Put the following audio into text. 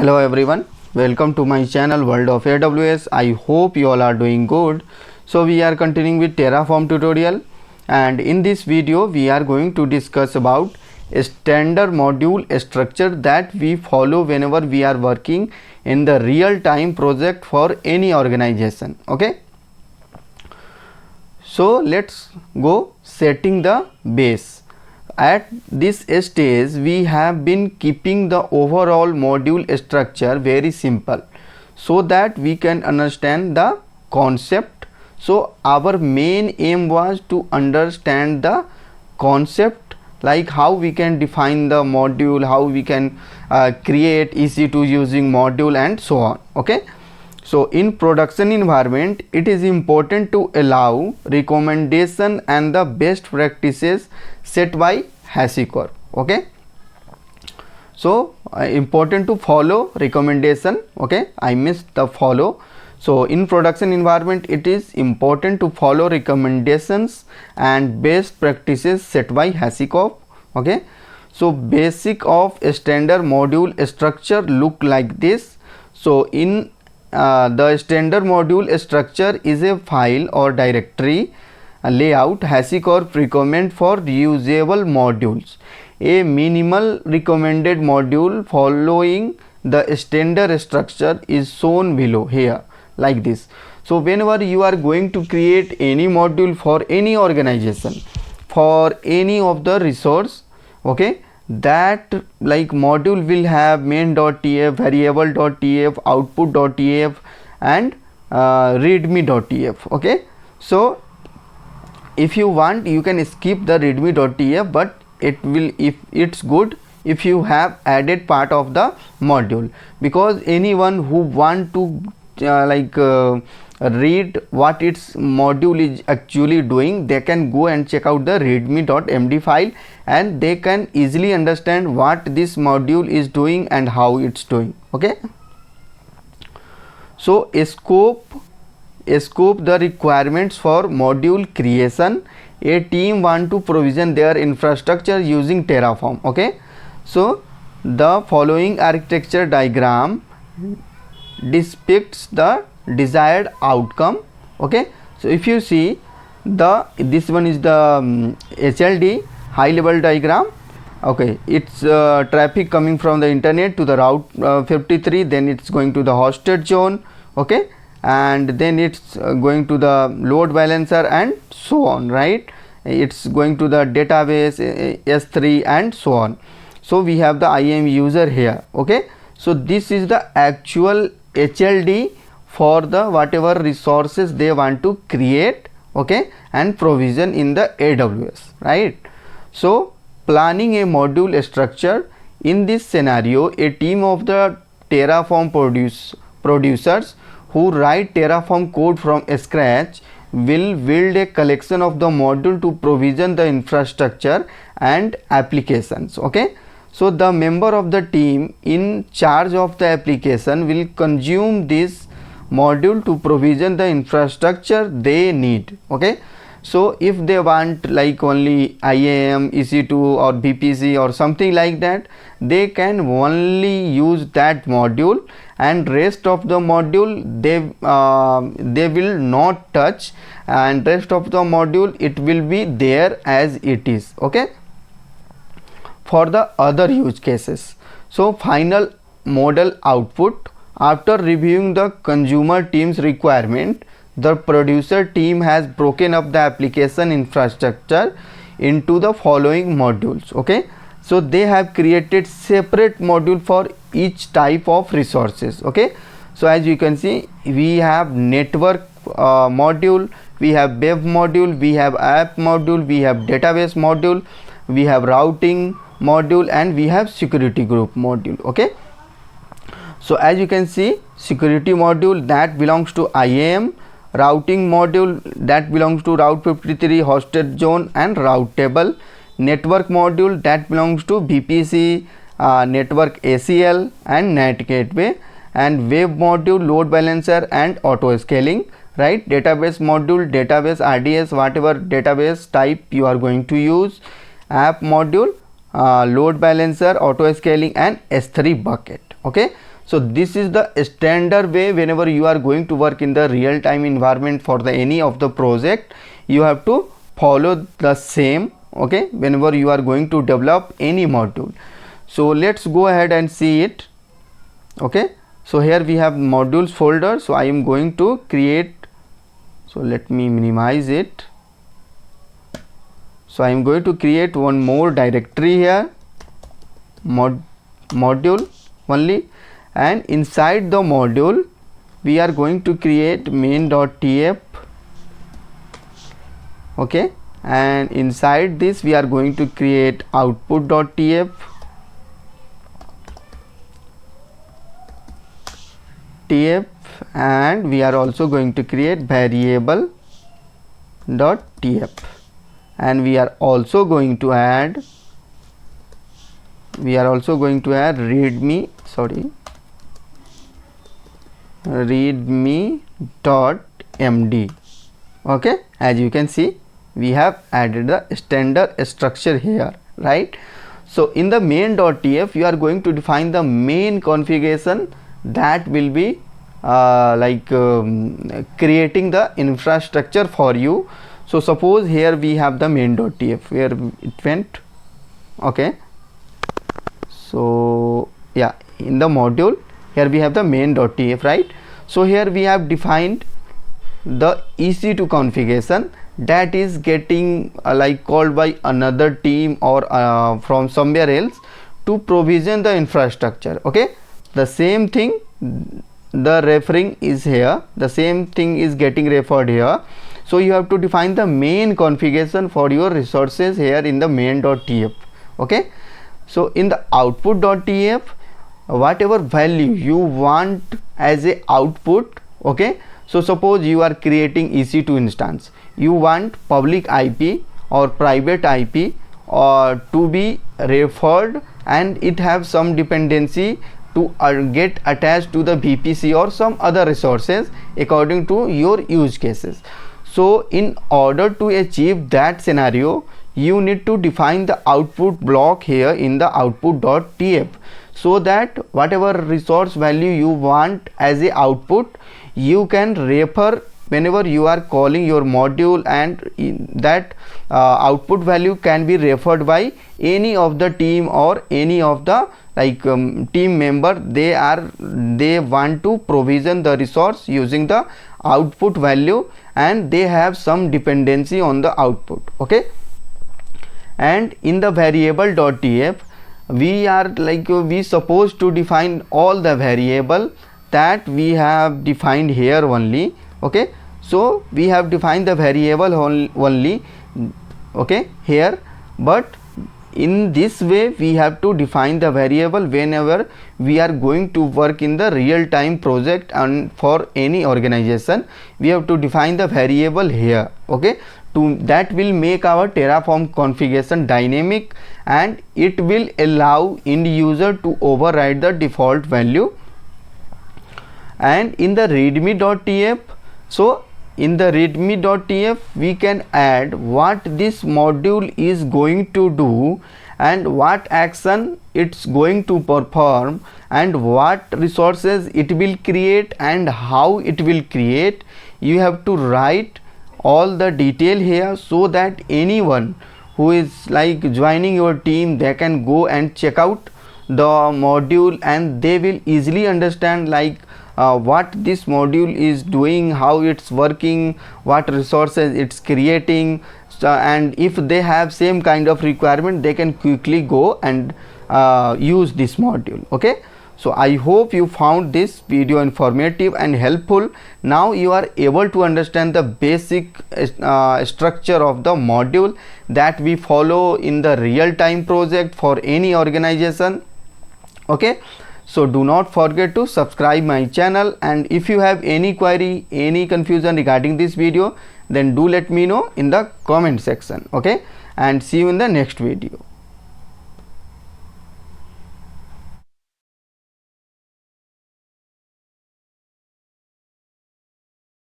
Hello everyone, welcome to my channel World of AWS. I hope you all are doing good. So we are continuing with Terraform tutorial, and in this video we are going to discuss about a standard module structure that we follow whenever we are working in the real time project for any organization. Okay, so let's go setting the base. At this stage we have been keeping the overall module structure very simple so that we can understand the concept. So our main aim was to understand the concept, like how we can define the module, how we can create EC2 using module and so on. Okay, so in production environment it is important to allow recommendation and the best practices set by HashiCorp. Okay, so important to follow recommendation. Okay, I missed the follow. So in production environment it is important to follow recommendations and best practices set by HashiCorp. Okay, so basic of a standard module structure look like this. So in the standard module structure is a file or directory layout HashiCorp recommend for reusable modules. A minimal recommended module following the standard structure is shown below here like this. So whenever you are going to create any module for any organization, for any of the resource, okay, that like module will have main.tf, variable.tf, output.tf and readme.tf. okay, so if you want you can skip the readme.tf, but it will, if it's good if you have added part of the module, because anyone who want to read what its module is actually doing, they can go and check out the readme.md file and they can easily understand what this module is doing and how it's doing. Okay, so scope the requirements for module creation. A team want to provision their infrastructure using Terraform. Okay, so the following architecture diagram depicts the desired outcome. Okay, so if you see this one is the HLD, high level diagram. Okay, it's traffic coming from the internet to the route 53, then it's going to the hosted zone. Okay, and then it's going to the load balancer and so on, right? It's going to the database S3 and so on. So we have the IAM user here. Okay, so this is the actual HLD for the whatever resources they want to create, okay, and provision in the AWS, right? So planning a module structure, in this scenario a team of the Terraform producers who write Terraform code from scratch will build a collection of the module to provision the infrastructure and applications. Okay, so the member of the team in charge of the application will consume this module to provision the infrastructure they need. Okay, so if they want like only IAM, EC2 or VPC or something like that, they can only use that module, and rest of the module they will not touch, and rest of the module it will be there as it is. Okay, for the other use cases. So final model output, after reviewing the consumer team's requirement, the producer team has broken up the application infrastructure into the following modules. Okay, so they have created separate module for each type of resources. Okay, so as you can see, we have network module, we have web module, we have app module, we have database module, we have routing module, and we have security group module. Okay, so as you can see, security module that belongs to IAM, routing module that belongs to route 53, hosted zone and route table, network module that belongs to VPC, network ACL and NAT gateway, and web module, load balancer and auto scaling, right? Database module, database RDS, whatever database type you are going to use, app module, load balancer, auto scaling and S3 bucket. Okay, So this is the standard way whenever you are going to work in the real time environment for the any of the project, you have to follow the same, okay, whenever you are going to develop any module. So let's go ahead and see it. Okay, so here we have modules folder. So I am going to create, so let me minimize it. So I am going to create one more directory here, module only, and inside the module we are going to create main.tf. okay, and inside this we are going to create output.tf, and we are also going to create variable.tf, and we are also going to add readme.md. okay, as you can see we have added the standard structure here, right? So in the main.tf you are going to define the main configuration that will be creating the infrastructure for you. So suppose here we have the main.tf, where it went. Okay, so yeah, in the module here we have the main.tf, right? So here we have defined the EC2 configuration that is getting called by another team or from somewhere else to provision the infrastructure. Okay, the same thing, the referring is here, the same thing is getting referred here. So you have to define the main configuration for your resources here in the main.tf. okay, so in the output.tf, whatever value you want as a output. Okay, so suppose you are creating EC2 instance, you want public IP or private IP or to be referred, and it have some dependency to get attached to the VPC or some other resources according to your use cases. So in order to achieve that scenario, you need to define the output block here in the output.tf, so that whatever resource value you want as a output, you can refer whenever you are calling your module, and that output value can be referred by any of the team or any of the team member. They want to provision the resource using the output value, and they have some dependency on the output. Okay, and in the variable.tf we are we supposed to define all the variable that we have defined here only. Okay, so we have defined the variable only, okay, here, but in this way we have to define the variable whenever we are going to work in the real time project, and for any organization we have to define the variable here. Okay, that will make our Terraform configuration dynamic, and it will allow end user to override the default value. And in the readme.tf, so in the readme.tf we can add what this module is going to do, and what action it's going to perform, and what resources it will create, and how it will create. You have to write all the detail here, so that anyone who is joining your team, they can go and check out the module, and they will easily understand what this module is doing, how it's working, what resources it's creating. So, and if they have same kind of requirement, they can quickly go and use this module. Okay, so I hope you found this video informative and helpful. Now you are able to understand the basic structure of the module that we follow in the real time project for any organization. Okay, so do not forget to subscribe my channel, and if you have any query, any confusion regarding this video, then do let me know in the comment section. Okay, and see you in the next video.